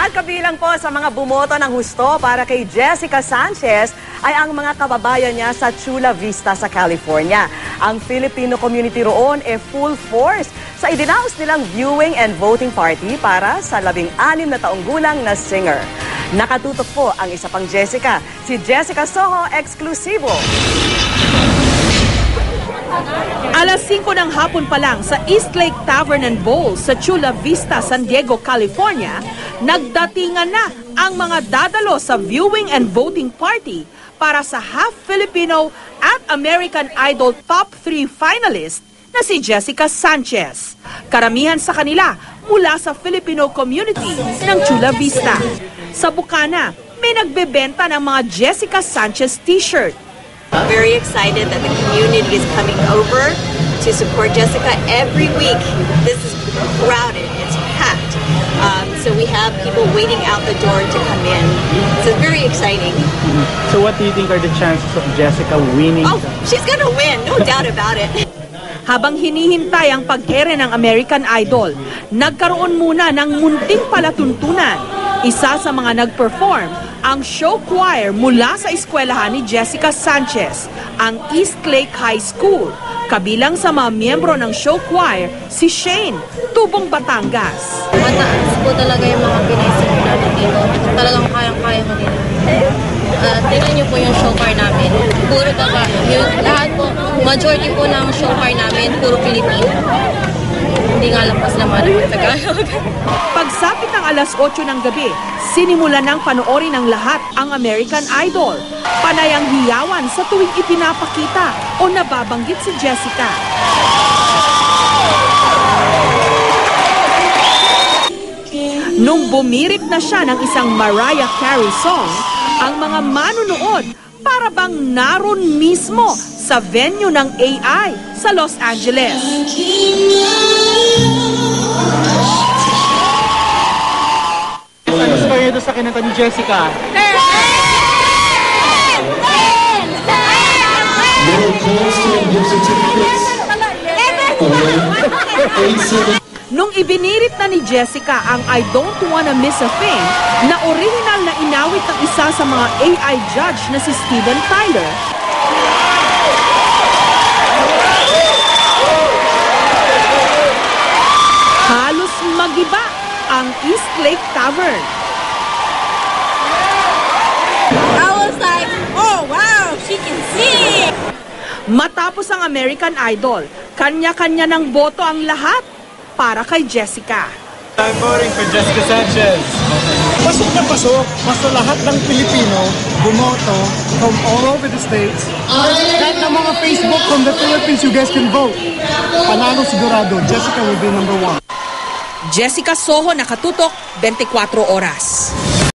At kabilang po sa mga bumoto ng husto para kay Jessica Sanchez ay ang mga kababayan niya sa Chula Vista sa California. Ang Filipino community roon full force sa idinaos nilang viewing and voting party para sa 16 na taong gulang na singer. Nakatutok po ang isa pang Jessica, si Jessica Soho Exclusivo. Alas 5 ng hapon pa lang sa East Lake Tavern and Bowls sa Chula Vista, San Diego, California, nagdatingan na ang mga dadalo sa viewing and voting party para sa half Filipino at American Idol Top 3 finalist na si Jessica Sanchez. Karamihan sa kanila mula sa Filipino community ng Chula Vista. Sa bukana, may nagbebenta ng mga Jessica Sanchez t-shirt. Very excited that the community is coming over to support Jessica every week. This is crowded, it's packed. So we have people waiting out the door to come in. So it's very exciting. So what do you think are the chances of Jessica winning? Oh, she's gonna win, no doubt about it. Habang hinihintay ang pag-ere ng American Idol, nagkaroon muna ng munting palatuntunan. Isa sa mga nag-perform, ang show choir mula sa eskwelahan ni Jessica Sanchez, ang East Lake High School. Kabilang sa mga miyembro ng show choir, si Shane, Tubong Batangas. Mataas po talaga yung mga Pinay natin dito. Talagang kayang-kaya mo nila. Tingnan niyo po yung show choir namin. Puro yung lahat po, majority po ng show choir namin, puro Pilipino. Hindi nga lampas naman ang Tagalog. Pagsapit ng alas 8 ng gabi, sinimulan ng panoorin ng lahat ang American Idol. Panayang hiyawan sa tuwing ipinapakita o nababanggit si Jessica. Nung bumirit na siya ng isang Mariah Carey song, ang mga manunood para bang naroon mismo sa venue ng AI sa Los Angeles. Ano sa kayo sa kinanta ni Jessica? Nung ibinirit na ni Jessica ang I Don't Wanna Miss a Thing na original na inawit ng isa sa mga AI judge na si Steven Tyler, halos magiba ang East Lake Tavern. I was like, oh wow, she can sing! Matapos ang American Idol, kanya-kanya ng boto ang lahat para kay Jessica. I'm voting for Jessica Sanchez. Pasok na pasok, basta lahat ng Pilipino bumoto from all over the states. Kahit na mga Facebook from the Philippines, you guys can vote. Panalo sigurado, Jessica will be #1. Jessica Soho, nakatutok, 24 oras.